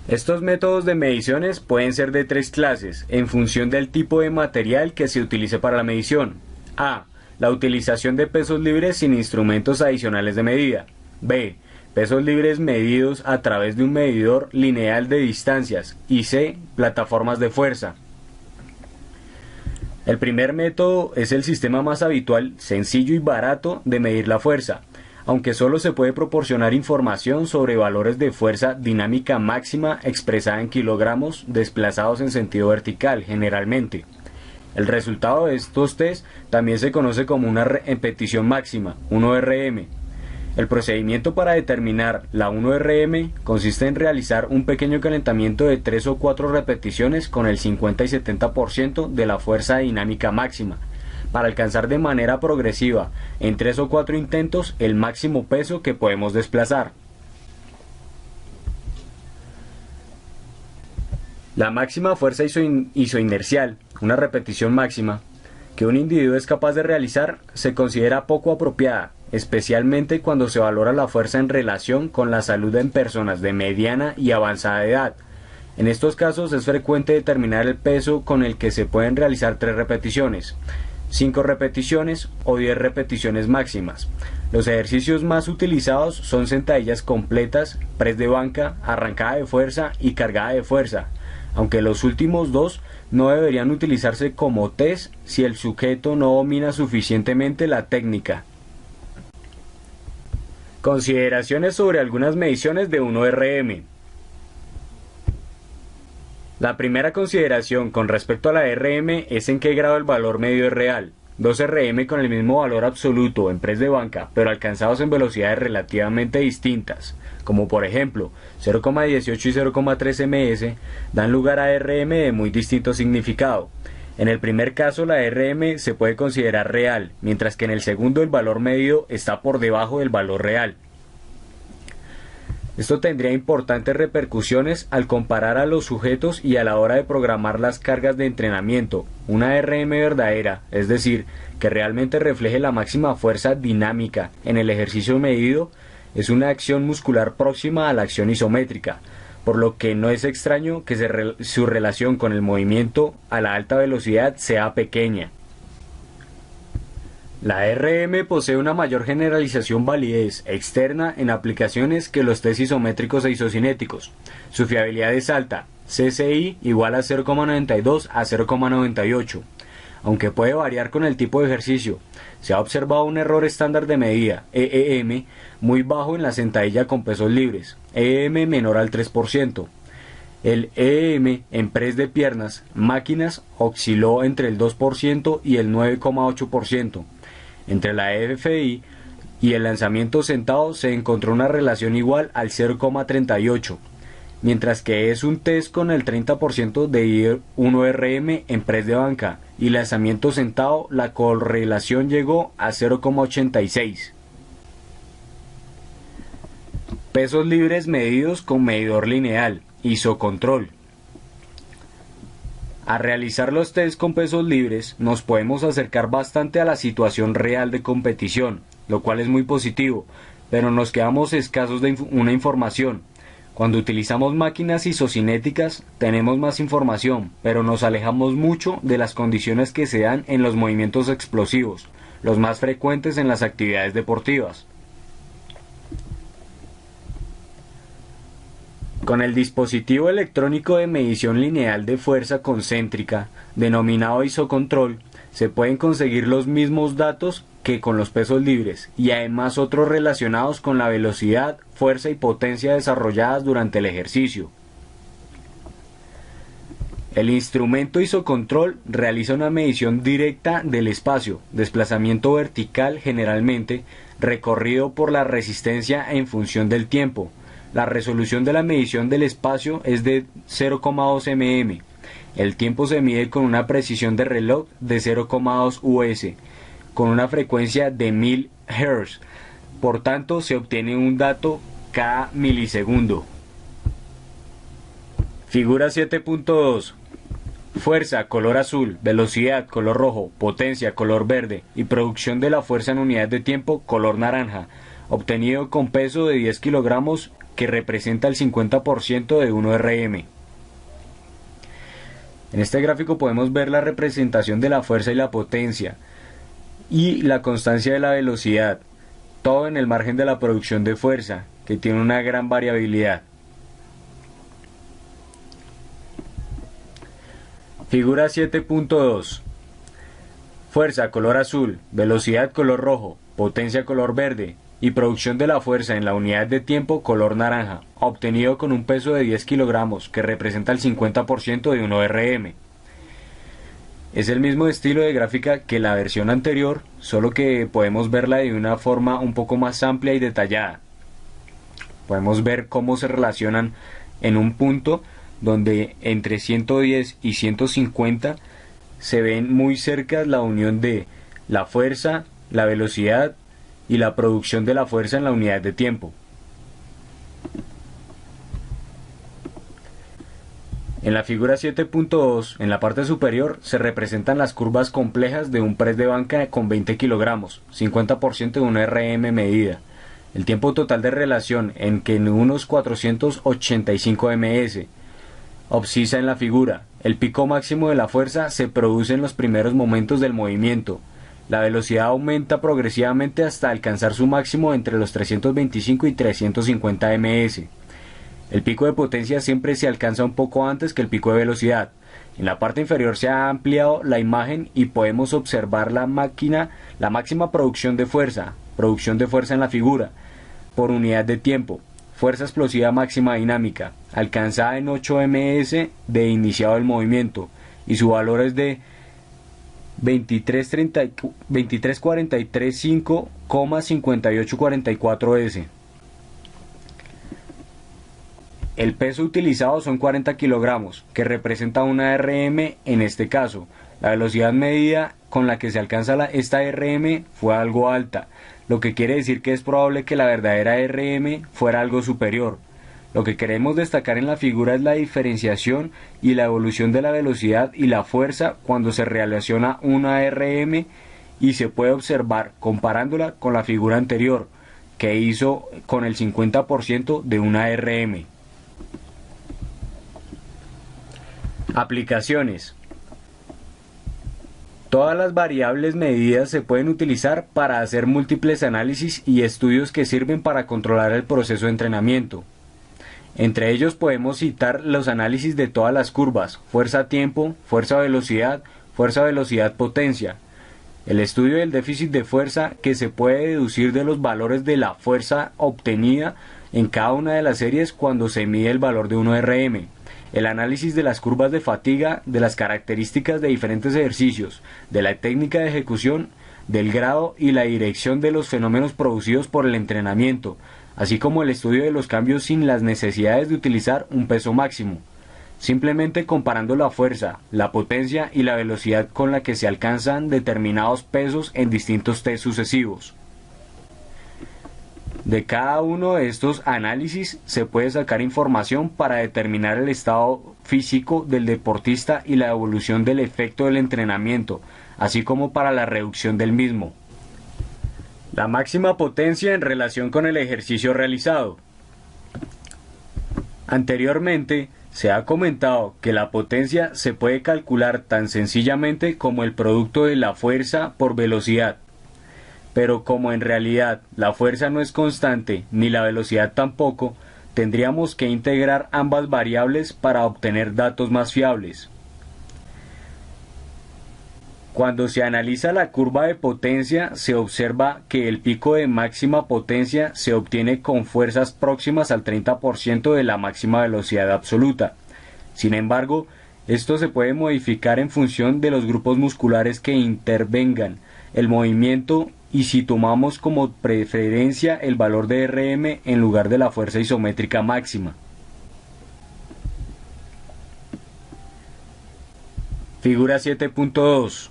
Estos métodos de mediciones pueden ser de tres clases, en función del tipo de material que se utilice para la medición. A. La utilización de pesos libres sin instrumentos adicionales de medida. B. Pesos libres medidos a través de un medidor lineal de distancias. Y C. Plataformas de fuerza. El primer método es el sistema más habitual, sencillo y barato de medir la fuerza, aunque solo se puede proporcionar información sobre valores de fuerza dinámica máxima expresada en kilogramos desplazados en sentido vertical, generalmente. El resultado de estos test también se conoce como una repetición máxima, 1RM. El procedimiento para determinar la 1RM consiste en realizar un pequeño calentamiento de 3 o 4 repeticiones con el 50 y 70% de la fuerza dinámica máxima, para alcanzar de manera progresiva, en 3 o 4 intentos, el máximo peso que podemos desplazar. La máxima fuerza isoinercial, una repetición máxima, que un individuo es capaz de realizar, se considera poco apropiada, especialmente cuando se valora la fuerza en relación con la salud en personas de mediana y avanzada edad. En estos casos es frecuente determinar el peso con el que se pueden realizar 3 repeticiones, 5 repeticiones o 10 repeticiones máximas. Los ejercicios más utilizados son sentadillas completas, press de banca, arrancada de fuerza y cargada de fuerza, aunque los últimos dos no deberían utilizarse como test si el sujeto no domina suficientemente la técnica. Consideraciones sobre algunas mediciones de 1RM. La primera consideración con respecto a la RM es en qué grado el valor medio es real. 2 RM con el mismo valor absoluto en press de banca, pero alcanzados en velocidades relativamente distintas, como por ejemplo 0,18 y 0,13 ms, dan lugar a RM de muy distinto significado. En el primer caso la RM se puede considerar real, mientras que en el segundo el valor medido está por debajo del valor real. Esto tendría importantes repercusiones al comparar a los sujetos y a la hora de programar las cargas de entrenamiento. Una RM verdadera, es decir, que realmente refleje la máxima fuerza dinámica en el ejercicio medido, es una acción muscular próxima a la acción isométrica, por lo que no es extraño que su relación con el movimiento a la alta velocidad sea pequeña. La RM posee una mayor generalización validez externa en aplicaciones que los test isométricos e isocinéticos. Su fiabilidad es alta, CCI igual a 0,92 a 0,98, aunque puede variar con el tipo de ejercicio. Se ha observado un error estándar de medida, EEM, muy bajo en la sentadilla con pesos libres, EEM menor al 3%. El EEM en press de piernas, máquinas, osciló entre el 2% y el 9,8%. Entre la FI y el lanzamiento sentado se encontró una relación igual al 0,38, mientras que es un test con el 30% de 1RM en press de banca y lanzamiento sentado la correlación llegó a 0,86. Pesos libres medidos con medidor lineal, isocontrol. Al realizar los test con pesos libres nos podemos acercar bastante a la situación real de competición, lo cual es muy positivo, pero nos quedamos escasos de una información. Cuando utilizamos máquinas isocinéticas tenemos más información, pero nos alejamos mucho de las condiciones que se dan en los movimientos explosivos, los más frecuentes en las actividades deportivas. Con el dispositivo electrónico de medición lineal de fuerza concéntrica, denominado isocontrol, se pueden conseguir los mismos datos que con los pesos libres y además otros relacionados con la velocidad, fuerza y potencia desarrolladas durante el ejercicio. El instrumento isocontrol realiza una medición directa del espacio, desplazamiento vertical generalmente, recorrido por la resistencia en función del tiempo. La resolución de la medición del espacio es de 0,2 mm. El tiempo se mide con una precisión de reloj de 0,2 US, con una frecuencia de 1000 Hz. Por tanto, se obtiene un dato cada milisegundo. Figura 7.2. Fuerza, color azul, velocidad, color rojo, potencia, color verde y producción de la fuerza en unidades de tiempo, color naranja, obtenido con peso de 10 kilogramos que representa el 50% de 1 RM. En este gráfico podemos ver la representación de la fuerza y la potencia y la constancia de la velocidad, todo en el margen de la producción de fuerza, que tiene una gran variabilidad. Figura 7.2. Fuerza color azul, velocidad color rojo, potencia color verde y producción de la fuerza en la unidad de tiempo color naranja, obtenido con un peso de 10 kilogramos, que representa el 50% de 1 RM. Es el mismo estilo de gráfica que la versión anterior, solo que podemos verla de una forma un poco más amplia y detallada. Podemos ver cómo se relacionan en un punto donde entre 110 y 150 se ven muy cerca la unión de la fuerza, la velocidad y la producción de la fuerza en la unidad de tiempo. En la figura 7.2, en la parte superior, se representan las curvas complejas de un press de banca con 20 kilogramos, 50% de una RM medida. El tiempo total de relación en que en unos 485 ms. Obsisa en la figura. El pico máximo de la fuerza se produce en los primeros momentos del movimiento. La velocidad aumenta progresivamente hasta alcanzar su máximo entre los 325 y 350 ms. El pico de potencia siempre se alcanza un poco antes que el pico de velocidad. En la parte inferior se ha ampliado la imagen y podemos observar la máxima producción de fuerza en la figura, por unidad de tiempo. Fuerza explosiva máxima dinámica, alcanzada en 8 ms de iniciado el movimiento, y su valor es de 23.435,5844 s. El peso utilizado son 40 kilogramos, que representa una RM en este caso. La velocidad medida con la que se alcanza esta RM fue algo alta, lo que quiere decir que es probable que la verdadera RM fuera algo superior. Lo que queremos destacar en la figura es la diferenciación y la evolución de la velocidad y la fuerza cuando se relaciona una RM, y se puede observar comparándola con la figura anterior, que hizo con el 50% de una RM. Aplicaciones. Todas las variables medidas se pueden utilizar para hacer múltiples análisis y estudios que sirven para controlar el proceso de entrenamiento. Entre ellos podemos citar los análisis de todas las curvas: fuerza-tiempo, fuerza-velocidad, fuerza-velocidad-potencia. El estudio del déficit de fuerza, que se puede deducir de los valores de la fuerza obtenida en cada una de las series cuando se mide el valor de 1 RM. El análisis de las curvas de fatiga, de las características de diferentes ejercicios, de la técnica de ejecución, del grado y la dirección de los fenómenos producidos por el entrenamiento, así como el estudio de los cambios sin las necesidades de utilizar un peso máximo, simplemente comparando la fuerza, la potencia y la velocidad con la que se alcanzan determinados pesos en distintos test sucesivos. De cada uno de estos análisis se puede sacar información para determinar el estado físico del deportista y la evolución del efecto del entrenamiento, así como para la reducción del mismo. La máxima potencia en relación con el ejercicio realizado. Anteriormente se ha comentado que la potencia se puede calcular tan sencillamente como el producto de la fuerza por velocidad. Pero como en realidad la fuerza no es constante ni la velocidad tampoco, tendríamos que integrar ambas variables para obtener datos más fiables. Cuando se analiza la curva de potencia, se observa que el pico de máxima potencia se obtiene con fuerzas próximas al 30% de la máxima velocidad absoluta. Sin embargo, esto se puede modificar en función de los grupos musculares que intervengan el movimiento, y si tomamos como preferencia el valor de RM en lugar de la fuerza isométrica máxima. Figura 7.2.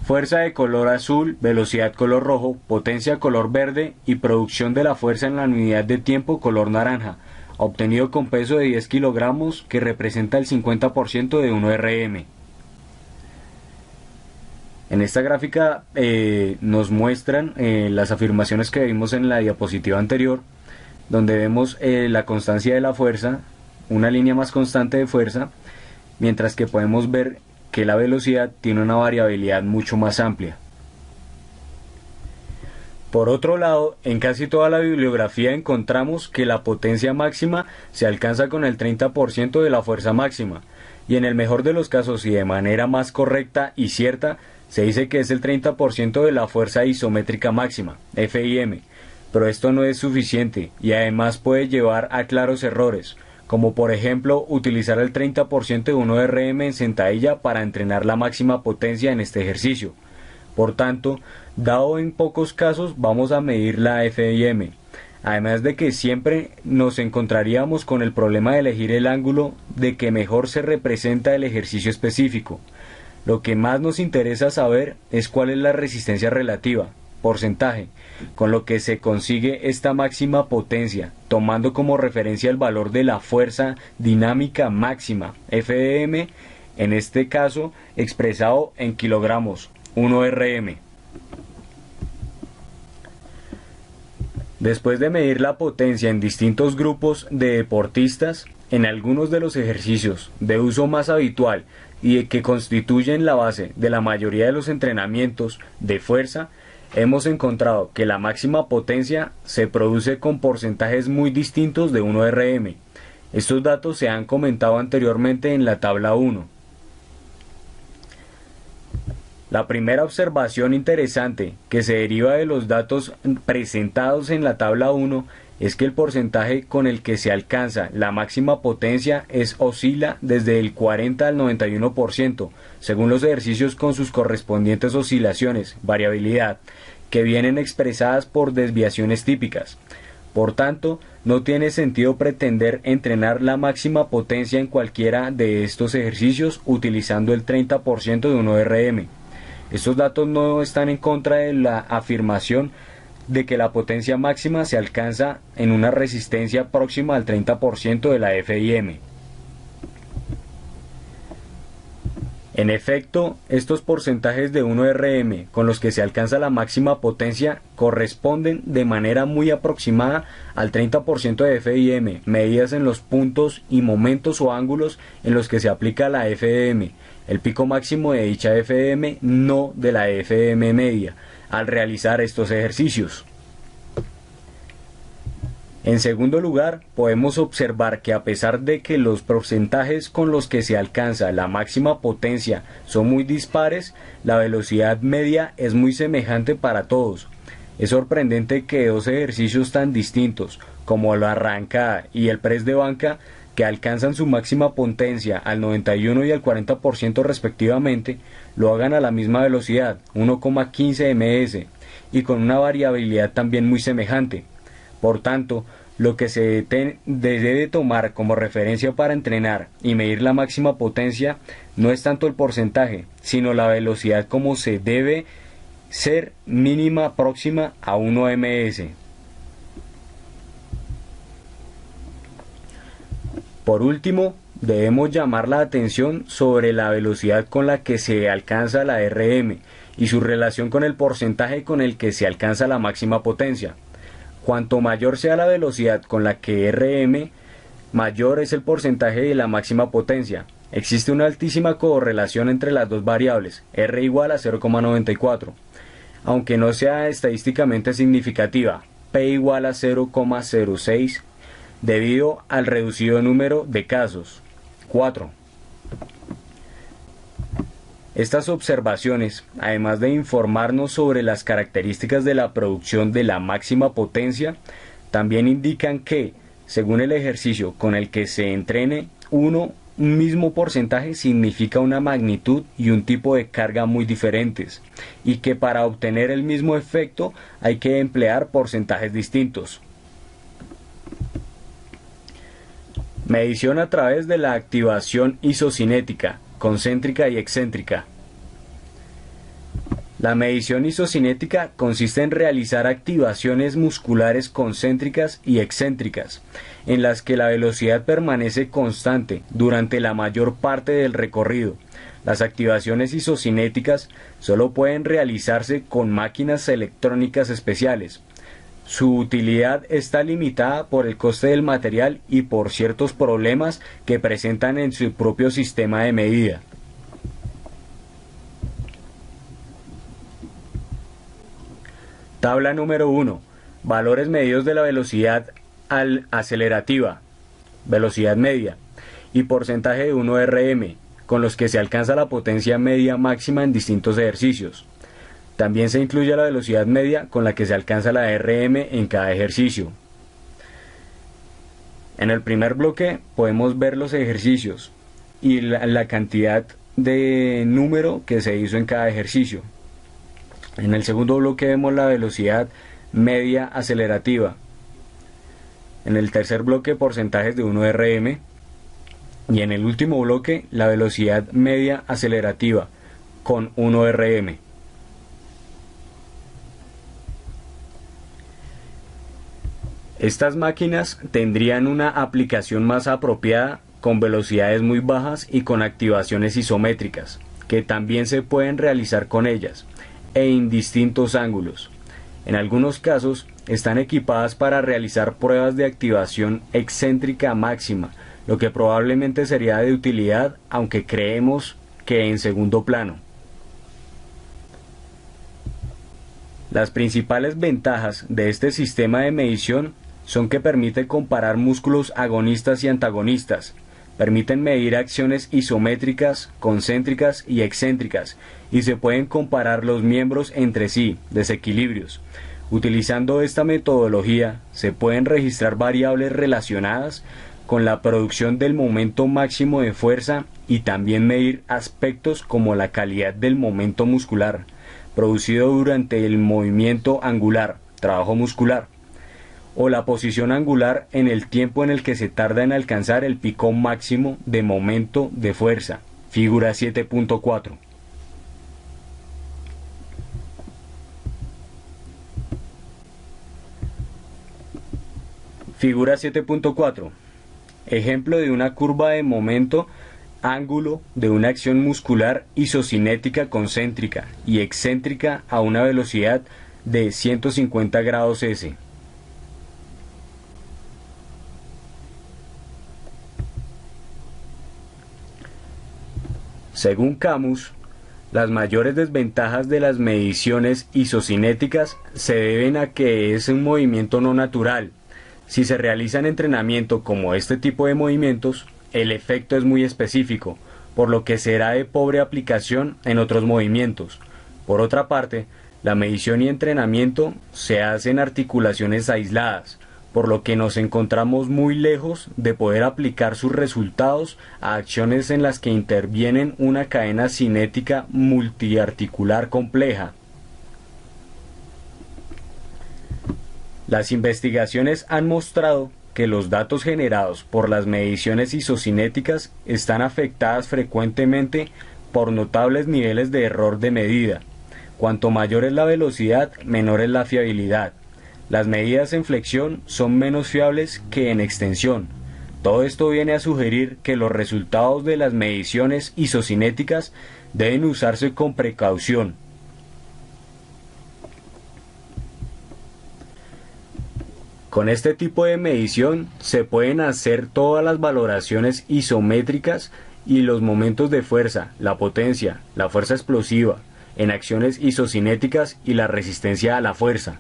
Fuerza de color azul, velocidad color rojo, potencia color verde y producción de la fuerza en la unidad de tiempo color naranja, obtenido con peso de 10 kilogramos, que representa el 50% de 1 RM. En esta gráfica nos muestran las afirmaciones que vimos en la diapositiva anterior, donde vemos la constancia de la fuerza, una línea más constante de fuerza, mientras que podemos ver que la velocidad tiene una variabilidad mucho más amplia. Por otro lado, en casi toda la bibliografía encontramos que la potencia máxima se alcanza con el 30% de la fuerza máxima, y en el mejor de los casos y de manera más correcta y cierta, se dice que es el 30% de la fuerza isométrica máxima, FIM, pero esto no es suficiente y además puede llevar a claros errores, como por ejemplo utilizar el 30% de 1 RM en sentadilla para entrenar la máxima potencia en este ejercicio. Por tanto, dado en pocos casos, vamos a medir la FIM. Además de que siempre nos encontraríamos con el problema de elegir el ángulo de que mejor se representa el ejercicio específico. Lo que más nos interesa saber es cuál es la resistencia relativa, porcentaje, con lo que se consigue esta máxima potencia, tomando como referencia el valor de la fuerza dinámica máxima, FDM, en este caso expresado en kilogramos, 1 RM. Después de medir la potencia en distintos grupos de deportistas, en algunos de los ejercicios de uso más habitual y que constituyen la base de la mayoría de los entrenamientos de fuerza, hemos encontrado que la máxima potencia se produce con porcentajes muy distintos de 1 RM. Estos datos se han comentado anteriormente en la tabla 1. La primera observación interesante que se deriva de los datos presentados en la tabla 1 es que el porcentaje con el que se alcanza la máxima potencia oscila desde el 40 al 91%, según los ejercicios con sus correspondientes oscilaciones, variabilidad, que vienen expresadas por desviaciones típicas. Por tanto, no tiene sentido pretender entrenar la máxima potencia en cualquiera de estos ejercicios utilizando el 30% de 1 RM. Estos datos no están en contra de la afirmación de que la potencia máxima se alcanza en una resistencia próxima al 30% de la FIM. En efecto, estos porcentajes de 1 RM con los que se alcanza la máxima potencia corresponden de manera muy aproximada al 30% de FIM, medidas en los puntos y momentos o ángulos en los que se aplica la FDM, el pico máximo de dicha FDM, no de la FDM media, al realizar estos ejercicios. En segundo lugar, podemos observar que a pesar de que los porcentajes con los que se alcanza la máxima potencia son muy dispares, la velocidad media es muy semejante para todos. Es sorprendente que dos ejercicios tan distintos como la arrancada y el press de banca, que alcanzan su máxima potencia al 91 y al 40% respectivamente, lo hagan a la misma velocidad, 1,15 ms, y con una variabilidad también muy semejante. Por tanto, lo que se debe tomar como referencia para entrenar y medir la máxima potencia no es tanto el porcentaje, sino la velocidad como se debe ser mínima próxima a 1 ms. Por último, debemos llamar la atención sobre la velocidad con la que se alcanza la RM y su relación con el porcentaje con el que se alcanza la máxima potencia. Cuanto mayor sea la velocidad con la que RM, mayor es el porcentaje de la máxima potencia. Existe una altísima correlación entre las dos variables, R igual a 0,94, aunque no sea estadísticamente significativa, P igual a 0,06, debido al reducido número de casos, 4. Estas observaciones, además de informarnos sobre las características de la producción de la máxima potencia, también indican que, según el ejercicio con el que se entrene, un mismo porcentaje significa una magnitud y un tipo de carga muy diferentes, y que para obtener el mismo efecto hay que emplear porcentajes distintos. Medición a través de la activación isocinética, concéntrica y excéntrica. La medición isocinética consiste en realizar activaciones musculares concéntricas y excéntricas, en las que la velocidad permanece constante durante la mayor parte del recorrido. Las activaciones isocinéticas solo pueden realizarse con máquinas electrónicas especiales. Su utilidad está limitada por el coste del material y por ciertos problemas que presentan en su propio sistema de medida. Tabla número 1. Valores medidos de la velocidad acelerativa, velocidad media, y porcentaje de 1 Rm, con los que se alcanza la potencia media máxima en distintos ejercicios. También se incluye la velocidad media con la que se alcanza la Rm en cada ejercicio. En el primer bloque podemos ver los ejercicios y la cantidad de número que se hizo en cada ejercicio. En el segundo bloque vemos la velocidad media acelerativa. En el tercer bloque porcentajes de 1 Rm. Y en el último bloque la velocidad media acelerativa con 1 Rm. Estas máquinas tendrían una aplicación más apropiada con velocidades muy bajas y con activaciones isométricas, que también se pueden realizar con ellas, e en distintos ángulos. En algunos casos están equipadas para realizar pruebas de activación excéntrica máxima, lo que probablemente sería de utilidad, aunque creemos que en segundo plano. Las principales ventajas de este sistema de medición son que permite comparar músculos agonistas y antagonistas, permiten medir acciones isométricas, concéntricas y excéntricas, y se pueden comparar los miembros entre sí, desequilibrios. Utilizando esta metodología, se pueden registrar variables relacionadas con la producción del momento máximo de fuerza y también medir aspectos como la calidad del momento muscular, producido durante el movimiento angular, trabajo muscular, o la posición angular en el tiempo en el que se tarda en alcanzar el pico máximo de momento de fuerza, figura 7.4. Figura 7.4. Ejemplo de una curva de momento ángulo de una acción muscular isocinética concéntrica y excéntrica a una velocidad de 150 grados S. Según Camus, las mayores desventajas de las mediciones isocinéticas se deben a que es un movimiento no natural. Si se realiza en entrenamiento como este tipo de movimientos, el efecto es muy específico, por lo que será de pobre aplicación en otros movimientos. Por otra parte, la medición y entrenamiento se hacen en articulaciones aisladas, por lo que nos encontramos muy lejos de poder aplicar sus resultados a acciones en las que intervienen una cadena cinética multiarticular compleja. Las investigaciones han mostrado que los datos generados por las mediciones isocinéticas están afectadas frecuentemente por notables niveles de error de medida. Cuanto mayor es la velocidad, menor es la fiabilidad. Las medidas en flexión son menos fiables que en extensión. Todo esto viene a sugerir que los resultados de las mediciones isocinéticas deben usarse con precaución. Con este tipo de medición se pueden hacer todas las valoraciones isométricas y los momentos de fuerza, la potencia, la fuerza explosiva, en acciones isocinéticas y la resistencia a la fuerza.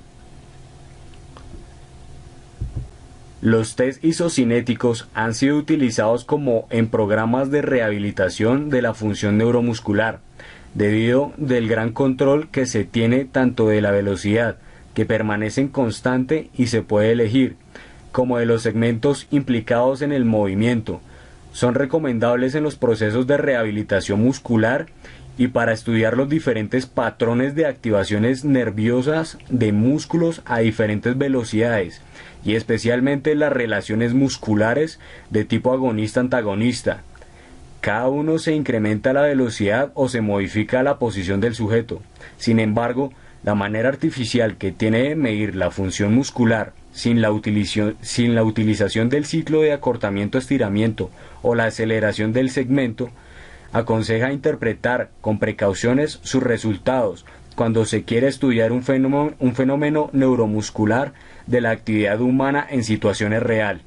Los test isocinéticos han sido utilizados como en programas de rehabilitación de la función neuromuscular, debido del gran control que se tiene tanto de la velocidad, que permanece constante y se puede elegir, como de los segmentos implicados en el movimiento. Son recomendables en los procesos de rehabilitación muscular y para estudiar los diferentes patrones de activaciones nerviosas de músculos a diferentes velocidades, y especialmente las relaciones musculares de tipo agonista-antagonista. Cada uno se incrementa la velocidad o se modifica la posición del sujeto. Sin embargo, la manera artificial que tiene de medir la función muscular sin la utilización del ciclo de acortamiento-estiramiento o la aceleración del segmento, aconseja interpretar con precauciones sus resultados cuando se quiere estudiar un fenómeno neuromuscular de la actividad humana en situaciones real.